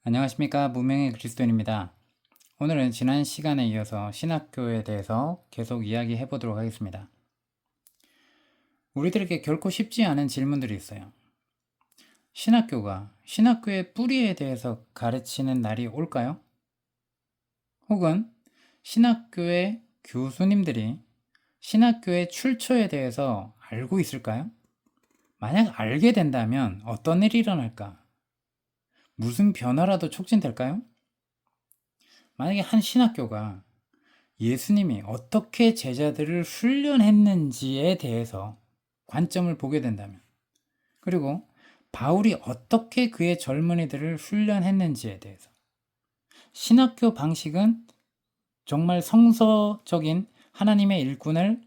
안녕하십니까. 무명의 그리스도인입니다. 오늘은 지난 시간에 이어서 신학교에 대해서 계속 이야기해 보도록 하겠습니다. 우리들에게 결코 쉽지 않은 질문들이 있어요. 신학교가 신학교의 뿌리에 대해서 가르치는 날이 올까요? 혹은 신학교의 교수님들이 신학교의 출처에 대해서 알고 있을까요? 만약 알게 된다면 어떤 일이 일어날까? 무슨 변화라도 촉진될까요? 만약에 한 신학교가 예수님이 어떻게 제자들을 훈련했는지에 대해서 관점을 보게 된다면, 그리고 바울이 어떻게 그의 젊은이들을 훈련했는지에 대해서, 신학교 방식은 정말 성서적인 하나님의 일꾼을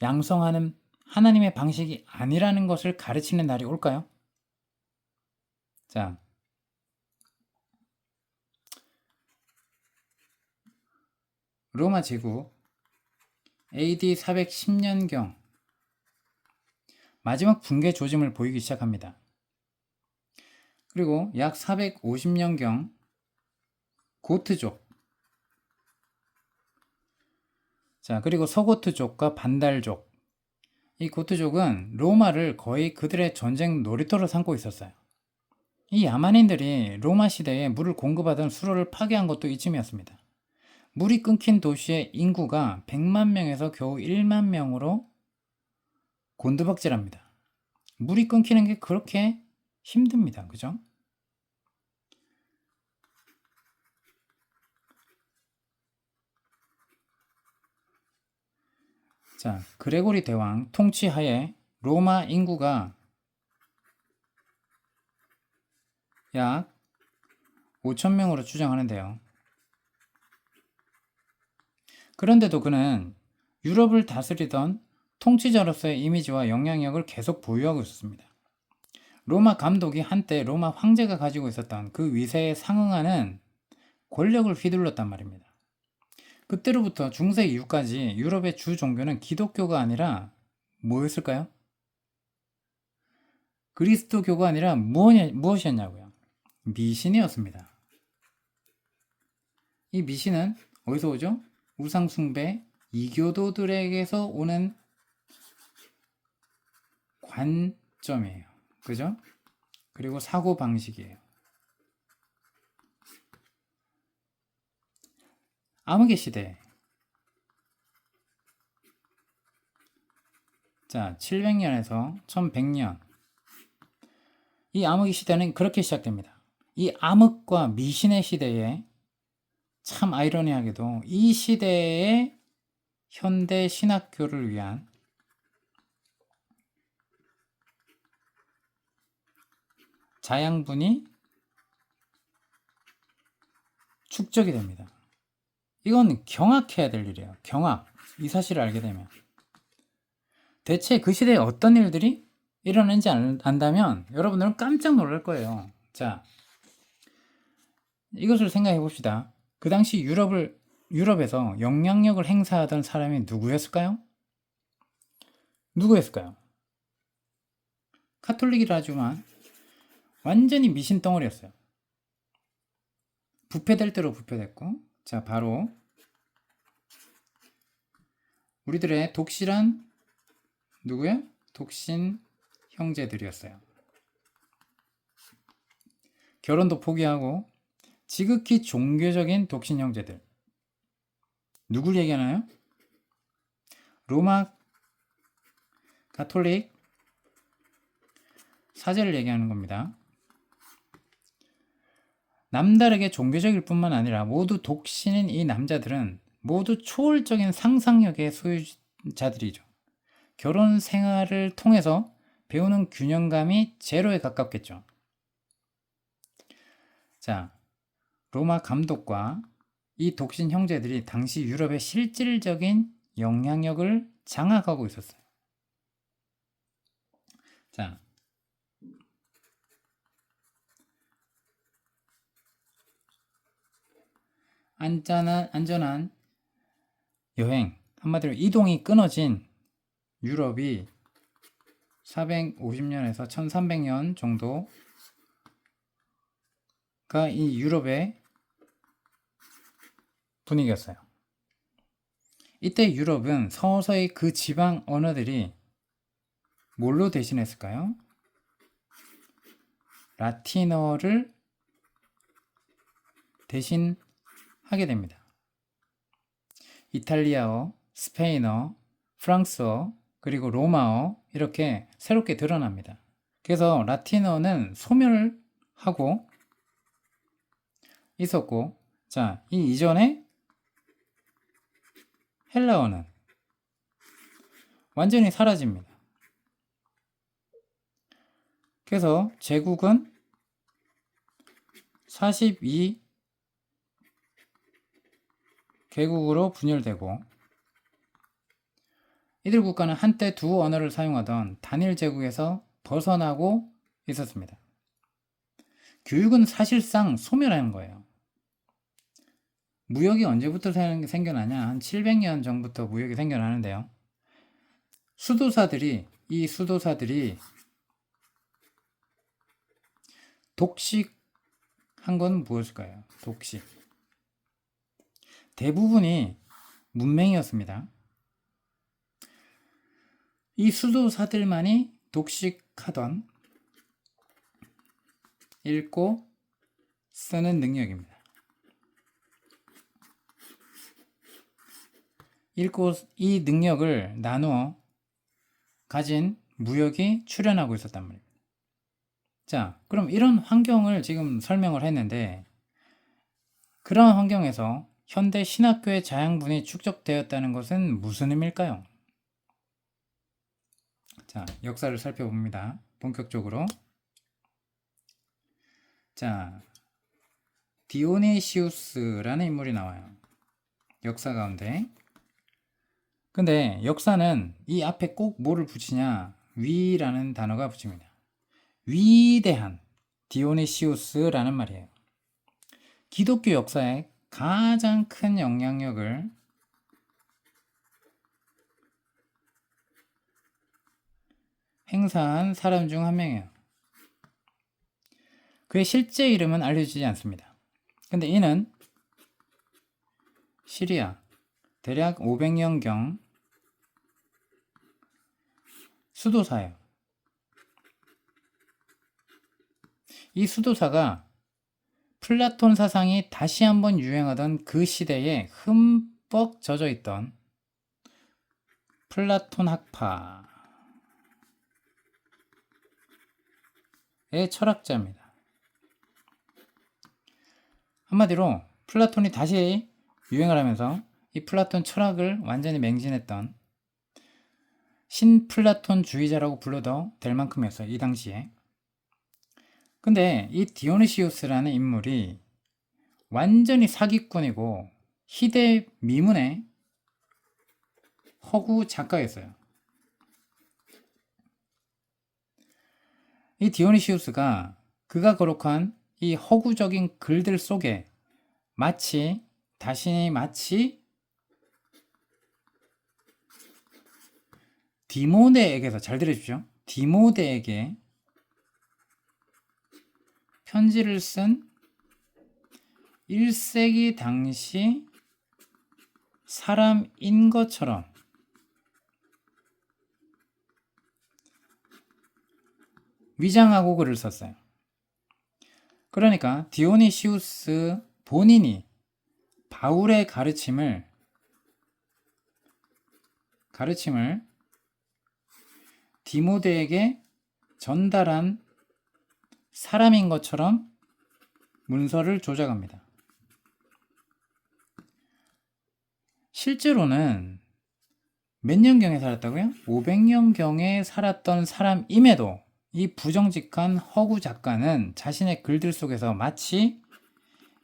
양성하는 하나님의 방식이 아니라는 것을 가르치는 날이 올까요? 자, 로마 제국 AD 410년경 마지막 붕괴 조짐을 보이기 시작합니다. 그리고 약 450년경 고트족, 자, 그리고 서고트족과 반달족. 이 고트족은 로마를 거의 그들의 전쟁 놀이터로 삼고 있었어요. 이 야만인들이 로마 시대에 물을 공급하던 수로를 파괴한 것도 이쯤이었습니다. 물이 끊긴 도시의 인구가 100만 명에서 겨우 1만 명으로 곤두박질합니다. 물이 끊기는 게 그렇게 힘듭니다. 그죠? 자, 그레고리 대왕 통치하에 로마 인구가 약 5천 명으로 추정하는데요. 그런데도 그는 유럽을 다스리던 통치자로서의 이미지와 영향력을 계속 보유하고 있었습니다. 로마 감독이 한때 로마 황제가 가지고 있었던 그 위세에 상응하는 권력을 휘둘렀단 말입니다. 그때로부터 중세 이후까지 유럽의 주 종교는 기독교가 아니라 뭐였을까요? 그리스도교가 아니라 무엇이었냐고요? 미신이었습니다. 이 미신은 어디서 오죠? 우상숭배, 이교도들에게서 오는 관점이에요. 그죠? 그리고 사고방식이에요. 암흑의 시대. 자, 700년에서 1100년. 이 암흑의 시대는 그렇게 시작됩니다. 이 암흑과 미신의 시대에 참 아이러니하게도 이 시대의 현대 신학교를 위한 자양분이 축적이 됩니다. 이건 경악해야 될 일이에요. 경악. 이 사실을 알게 되면. 대체 그 시대에 어떤 일들이 일어나는지 안다면 여러분들은 깜짝 놀랄 거예요. 자, 이것을 생각해 봅시다. 그 당시 유럽에서 영향력을 행사하던 사람이 누구였을까요? 누구였을까요? 카톨릭이라 하지만 완전히 미신 덩어리였어요. 부패될 대로 부패됐고, 자, 바로 우리들의 독실한 누구야? 독신 형제들이었어요. 결혼도 포기하고 지극히 종교적인 독신 형제들. 누굴 얘기하나요? 로마 가톨릭 사제를 얘기하는 겁니다. 남다르게 종교적일 뿐만 아니라 모두 독신인 이 남자들은 모두 초월적인 상상력의 소유자들이죠. 결혼 생활을 통해서 배우는 균형감이 제로에 가깝겠죠. 자, 로마 감독과 이 독신 형제들이 당시 유럽의 실질적인 영향력을 장악하고 있었어요. 자, 안전한 여행, 한마디로 이동이 끊어진 유럽이 450년에서 1300년 정도가 이 유럽의 분위기였어요. 이때 유럽은 서서히 그 지방 언어들이 뭘로 대신했을까요? 라틴어를 대신하게 됩니다. 이탈리아어, 스페인어, 프랑스어, 그리고 로마어 이렇게 새롭게 드러납니다. 그래서 라틴어는 소멸하고 있었고, 자, 이 이전에 헬라어는 완전히 사라집니다. 그래서 제국은 42개국으로 분열되고, 이들 국가는 한때 두 언어를 사용하던 단일 제국에서 벗어나고 있었습니다. 교육은 사실상 소멸하는 거예요. 무역이 언제부터 생겨나냐? 한 700년 전부터 무역이 생겨나는데요. 이 수도사들이 독식한 건 무엇일까요? 독식. 대부분이 문맹이었습니다. 이 수도사들만이 독식하던 읽고 쓰는 능력입니다. 읽고 이 능력을 나누어 가진 무역이 출현하고 있었단 말입니다. 자, 그럼 이런 환경을 지금 설명을 했는데, 그런 환경에서 현대 신학교의 자양분이 축적되었다는 것은 무슨 의미일까요? 자, 역사를 살펴봅니다. 본격적으로. 자, 디오네시우스라는 인물이 나와요. 역사 가운데. 근데 역사는 이 앞에 꼭 뭐를 붙이냐? 위라는 단어가 붙입니다. 위대한 디오네시우스라는 말이에요. 기독교 역사에 가장 큰 영향력을 행사한 사람 중 한 명이에요. 그의 실제 이름은 알려지지 않습니다. 근데 이는 시리아 대략 500년경 수도사예요. 이 수도사가 플라톤 사상이 다시 한번 유행하던 그 시대에 흠뻑 젖어 있던 플라톤 학파의 철학자입니다. 한마디로 플라톤이 다시 유행을 하면서 이 플라톤 철학을 완전히 맹신했던 신플라톤주의자라고 불러도 될 만큼이었어요. 이 당시에. 근데 이 디오니시우스라는 인물이 완전히 사기꾼이고 희대 미문의 허구 작가였어요. 이 디오니시우스가 그가 거룩한 이 허구적인 글들 속에 자신이 마치 디모데에게서, 잘 들어주십시오. 디모데에게 편지를 쓴 1세기 당시 사람인 것처럼 위장하고 글을 썼어요. 그러니까 디오니시우스 본인이 바울의 가르침을 디모데에게 전달한 사람인 것처럼 문서를 조작합니다. 실제로는 몇 년경에 살았다고요? 500년경에 살았던 사람임에도 이 부정직한 허구 작가는 자신의 글들 속에서 마치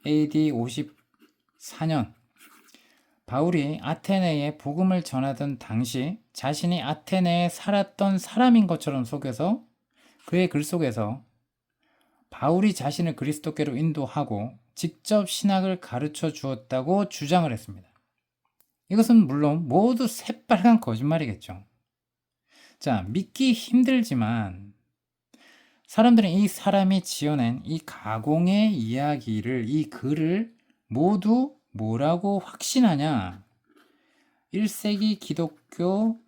AD 54년 바울이 아테네에 복음을 전하던 당시 자신이 아테네에 살았던 사람인 것처럼 속여서 그의 글 속에서 바울이 자신을 그리스도께로 인도하고 직접 신학을 가르쳐 주었다고 주장을 했습니다. 이것은 물론 모두 새빨간 거짓말이겠죠. 자, 믿기 힘들지만 사람들은 이 사람이 지어낸 이 가공의 이야기를, 이 글을 모두 뭐라고 확신하냐? 1세기 기독교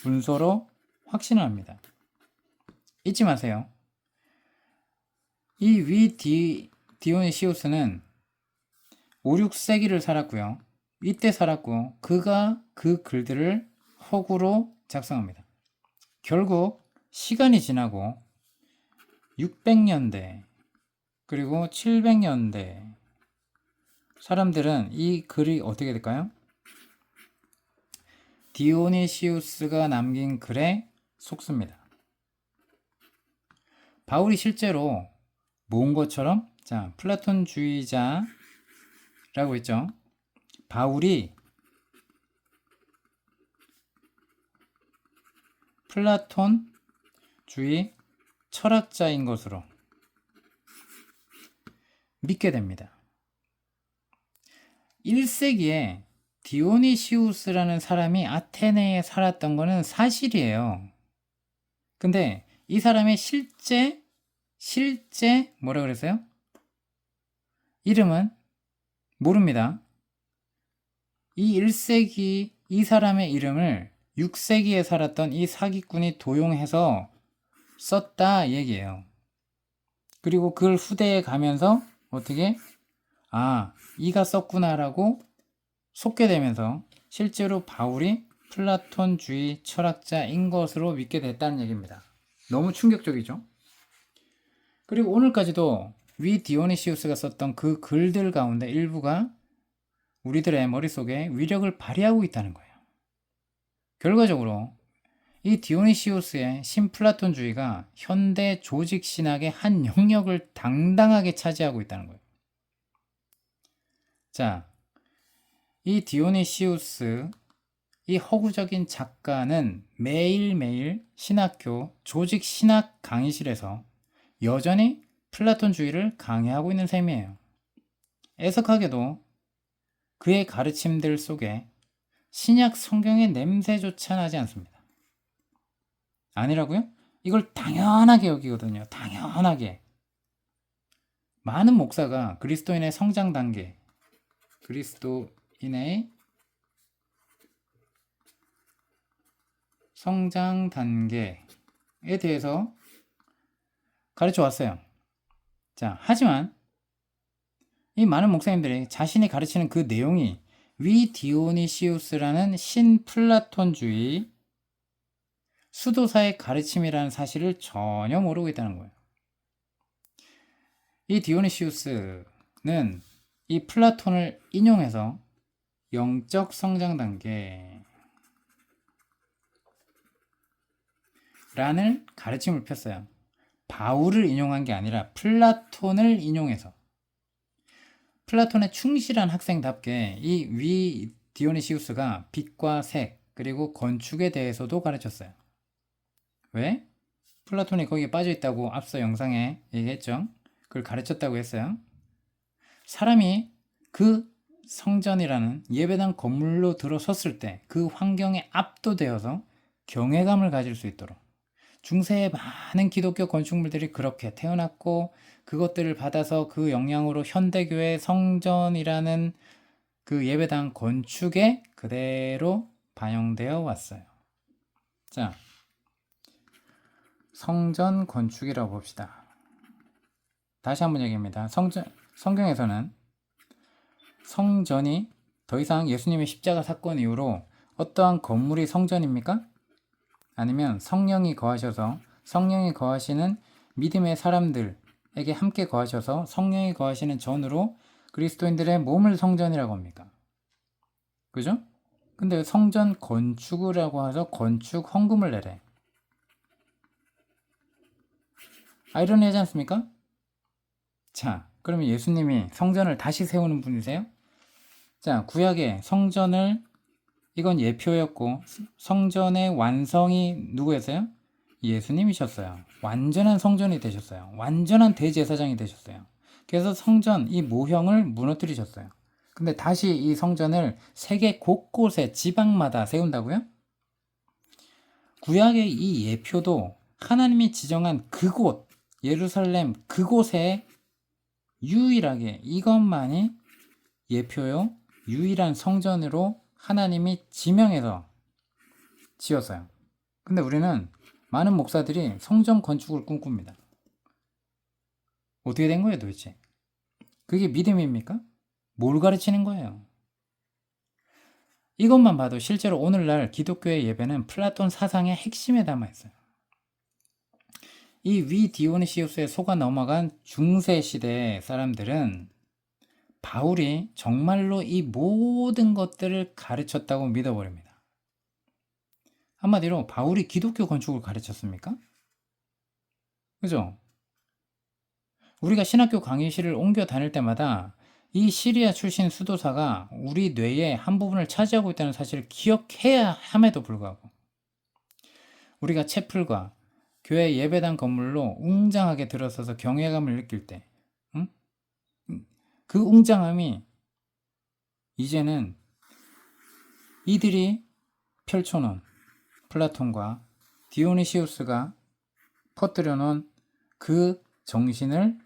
문서로 확신을 합니다. 잊지 마세요. 이 디오니시우스는 5, 6세기를 살았고요. 이때 살았고 그가 그 글들을 허구로 작성합니다. 결국 시간이 지나고 600년대 그리고 700년대 사람들은 이 글이 어떻게 될까요? 디오니시우스가 남긴 글에 속습니다. 바울이 실제로 모은 것처럼, 자, 플라톤주의자라고 했죠. 바울이 플라톤주의 철학자인 것으로 믿게 됩니다. 1세기에 디오니시우스라는 사람이 아테네에 살았던 거는 사실이에요. 근데 이 사람의 실제 뭐라 그랬어요? 이름은 모릅니다. 이 1세기 이 사람의 이름을 6세기에 살았던 이 사기꾼이 도용해서 썼다 얘기예요. 그리고 그걸 후대에 가면서 어떻게 이가 썼구나라고 속게 되면서 실제로 바울이 플라톤주의 철학자인 것으로 믿게 됐다는 얘기입니다. 너무 충격적이죠? 그리고 오늘까지도 디오니시우스가 썼던 그 글들 가운데 일부가 우리들의 머릿속에 위력을 발휘하고 있다는 거예요. 결과적으로 이 디오니시우스의 신플라톤주의가 현대 조직신학의 한 영역을 당당하게 차지하고 있다는 거예요. 자, 이 디오니시우스, 이 허구적인 작가는 매일매일 신학교 조직신학 강의실에서 여전히 플라톤주의를 강의하고 있는 셈이에요. 애석하게도 그의 가르침들 속에 신약 성경의 냄새조차 나지 않습니다. 아니라고요? 이걸 당연하게 여기거든요. 당연하게. 많은 목사가 그리스도인의 성장 단계, 그리스도인의 성장 단계에 대해서 가르쳐 왔어요. 자, 하지만 이 많은 목사님들이 자신이 가르치는 그 내용이 디오니시우스라는 신플라톤주의 수도사의 가르침이라는 사실을 전혀 모르고 있다는 거예요. 이 디오니시우스는 이 플라톤을 인용해서 영적 성장 단계 라는 가르침을 폈어요. 바울을 인용한 게 아니라 플라톤을 인용해서 플라톤의 충실한 학생답게 이 디오니시우스가 빛과 색 그리고 건축에 대해서도 가르쳤어요. 왜? 플라톤이 거기에 빠져있다고 앞서 영상에 얘기했죠. 그걸 가르쳤다고 했어요. 사람이 그 성전이라는 예배당 건물로 들어섰을 때 그 환경에 압도되어서 경외감을 가질 수 있도록 중세의 많은 기독교 건축물들이 그렇게 태어났고 그것들을 받아서 그 영향으로 현대교회 성전이라는 그 예배당 건축에 그대로 반영되어 왔어요. 자, 성전 건축이라고 봅시다. 다시 한번 얘기합니다. 성경에서는 성전이 더 이상 예수님의 십자가 사건 이후로 어떠한 건물이 성전입니까? 아니면 성령이 거하셔서 성령이 거하시는 믿음의 사람들에게 함께 거하셔서 성령이 거하시는 전으로 그리스도인들의 몸을 성전이라고 합니까? 그죠? 근데 성전 건축이라고 해서 건축 헌금을 내래. 아이러니하지 않습니까? 자, 그러면 예수님이 성전을 다시 세우는 분이세요? 자, 구약의 성전을 이건 예표였고 성전의 완성이 누구였어요? 예수님이셨어요. 완전한 성전이 되셨어요. 완전한 대제사장이 되셨어요. 그래서 성전 이 모형을 무너뜨리셨어요. 근데 다시 이 성전을 세계 곳곳에 지방마다 세운다고요? 구약의 이 예표도 하나님이 지정한 그곳, 예루살렘 그곳에 유일하게 이것만이 예표요 유일한 성전으로 하나님이 지명해서 지었어요. 근데 우리는 많은 목사들이 성전 건축을 꿈꿉니다. 어떻게 된 거예요 도대체? 그게 믿음입니까? 뭘 가르치는 거예요? 이것만 봐도 실제로 오늘날 기독교의 예배는 플라톤 사상의 핵심에 담아 있어요. 이 위 디오니시우스에 속아 넘어간 중세 시대 사람들은 바울이 정말로 이 모든 것들을 가르쳤다고 믿어버립니다. 한마디로 바울이 기독교 건축을 가르쳤습니까? 그죠? 우리가 신학교 강의실을 옮겨 다닐 때마다 이 시리아 출신 수도사가 우리 뇌의 한 부분을 차지하고 있다는 사실을 기억해야 함에도 불구하고 우리가 채플과 교회 예배당 건물로 웅장하게 들어서서 경외감을 느낄 때 그 웅장함이 이제는 이들이 펼쳐놓은 플라톤과 디오니시우스가 퍼뜨려 놓은 그 정신을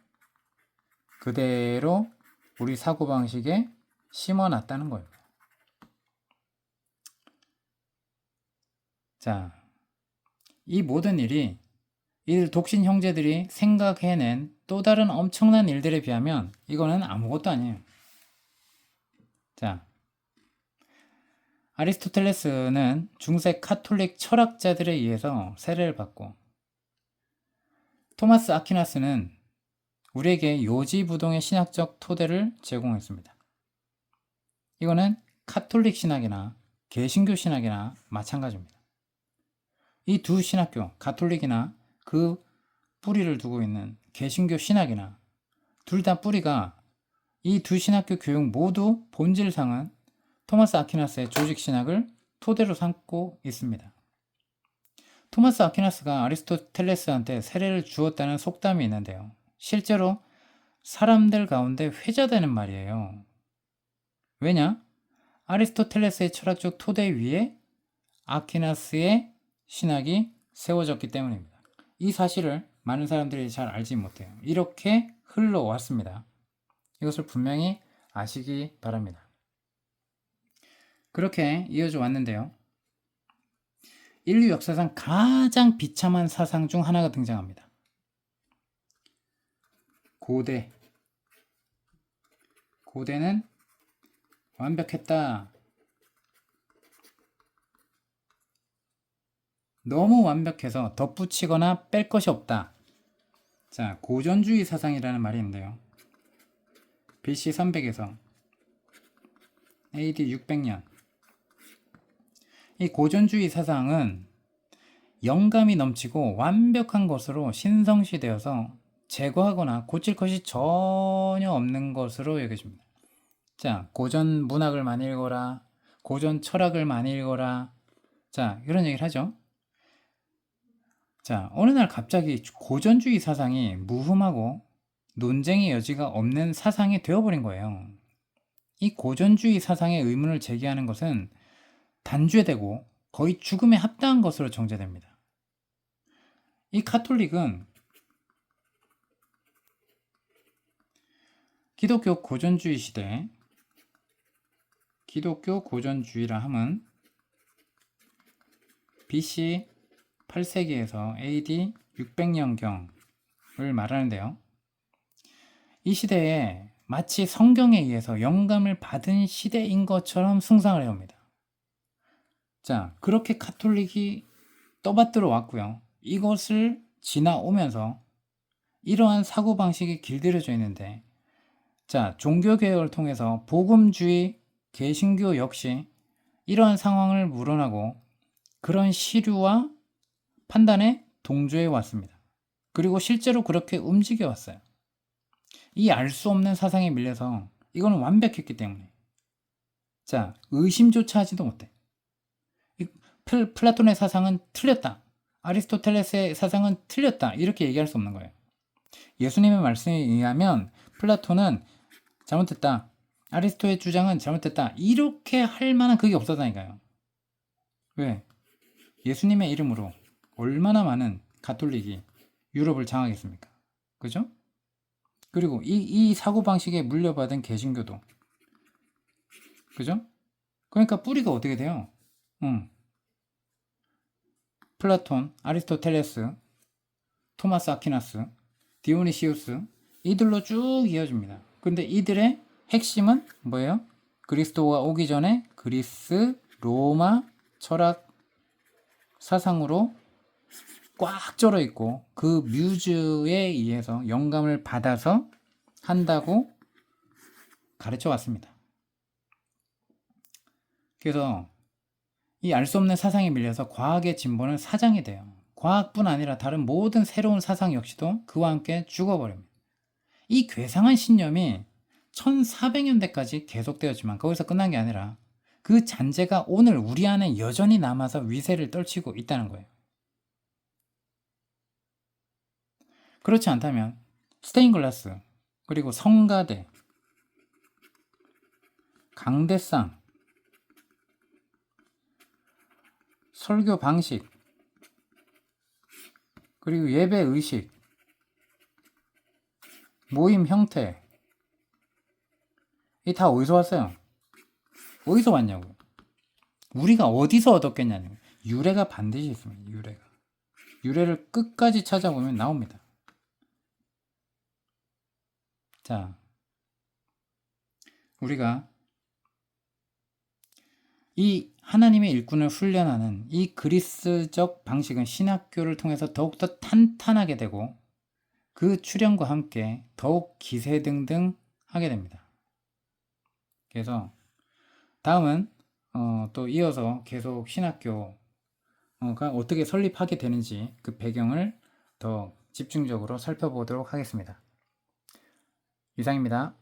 그대로 우리 사고방식에 심어놨다는 거예요. 자, 이 모든 일이 이들 독신 형제들이 생각해낸 또 다른 엄청난 일들에 비하면 이거는 아무것도 아니에요. 자, 아리스토텔레스는 중세 카톨릭 철학자들에 의해서 세례를 받고 토마스 아퀴나스는 우리에게 요지부동의 신학적 토대를 제공했습니다. 이거는 카톨릭 신학이나 개신교 신학이나 마찬가지입니다. 이 두 신학교, 가톨릭이나 그 뿌리를 두고 있는 개신교 신학이나 둘 다 뿌리가 이 두 신학교 교육 모두 본질상은 토마스 아퀴나스의 조직 신학을 토대로 삼고 있습니다. 토마스 아퀴나스가 아리스토텔레스한테 세례를 주었다는 속담이 있는데요. 실제로 사람들 가운데 회자되는 말이에요. 왜냐? 아리스토텔레스의 철학적 토대 위에 아퀴나스의 신학이 세워졌기 때문입니다. 이 사실을 많은 사람들이 잘 알지 못해요. 이렇게 흘러왔습니다. 이것을 분명히 아시기 바랍니다. 그렇게 이어져 왔는데요. 인류 역사상 가장 비참한 사상 중 하나가 등장합니다. 고대는 완벽했다. 너무 완벽해서 덧붙이거나 뺄 것이 없다. 자, 고전주의 사상이라는 말이 있는데요. BC 300에서 AD 600년. 이 고전주의 사상은 영감이 넘치고 완벽한 것으로 신성시되어서 제거하거나 고칠 것이 전혀 없는 것으로 여겨집니다. 자, 고전 문학을 많이 읽어라. 고전 철학을 많이 읽어라. 자, 이런 얘기를 하죠. 자, 어느 날 갑자기 고전주의 사상이 무흠하고 논쟁의 여지가 없는 사상이 되어버린 거예요. 이 고전주의 사상의 의문을 제기하는 것은 단죄되고 거의 죽음에 합당한 것으로 정죄됩니다. 이 카톨릭은 기독교 고전주의 시대, 기독교 고전주의라 함은 BC 8세기에서 AD 600년경을 말하는데요. 이 시대에 마치 성경에 의해서 영감을 받은 시대인 것처럼 숭상을 해옵니다. 자, 그렇게 카톨릭이 떠받들어 왔고요. 이것을 지나오면서 이러한 사고방식이 길들여져 있는데, 자, 종교개혁을 통해서 복음주의, 개신교 역시 이러한 상황을 물어나고 그런 시류와 판단에 동조해 왔습니다. 그리고 실제로 그렇게 움직여 왔어요. 이 알 수 없는 사상에 밀려서 이거는 완벽했기 때문에. 자, 의심조차 하지도 못해. 플라톤의 사상은 틀렸다. 아리스토텔레스의 사상은 틀렸다. 이렇게 얘기할 수 없는 거예요. 예수님의 말씀에 의하면 플라톤은 잘못했다. 아리스토의 주장은 잘못했다. 이렇게 할 만한 그게 없었다니까요. 왜? 예수님의 이름으로 얼마나 많은 가톨릭이 유럽을 장악했습니까? 그죠? 그리고 이 사고방식에 물려받은 개신교도, 그죠? 그러니까 뿌리가 어떻게 돼요? 플라톤, 아리스토텔레스, 토마스 아퀴나스, 디오니시우스, 이들로 쭉 이어집니다. 근데 이들의 핵심은 뭐예요? 그리스도가 오기 전에 그리스, 로마 철학 사상으로 꽉 쩔어 있고 그 뮤즈에 의해서 영감을 받아서 한다고 가르쳐 왔습니다. 그래서 이 알 수 없는 사상에 밀려서 과학의 진보는 사장이 돼요. 과학뿐 아니라 다른 모든 새로운 사상 역시도 그와 함께 죽어버립니다. 이 괴상한 신념이 1400년대까지 계속되었지만 거기서 끝난 게 아니라 그 잔재가 오늘 우리 안에 여전히 남아서 위세를 떨치고 있다는 거예요. 그렇지 않다면 스테인글라스, 그리고 성가대, 강대상, 설교 방식, 그리고 예배 의식, 모임 형태, 이 다 어디서 왔어요? 어디서 왔냐고요? 우리가 어디서 얻었겠냐고요. 유래가 반드시 있습니다. 유래를 끝까지 찾아보면 나옵니다. 자, 우리가 이 하나님의 일꾼을 훈련하는 이 그리스적 방식은 신학교를 통해서 더욱더 탄탄하게 되고 그 출현과 함께 더욱 기세등등 하게 됩니다. 그래서 다음은 또 이어서 계속 신학교가 어떻게 설립하게 되는지 그 배경을 더 집중적으로 살펴보도록 하겠습니다. 이상입니다.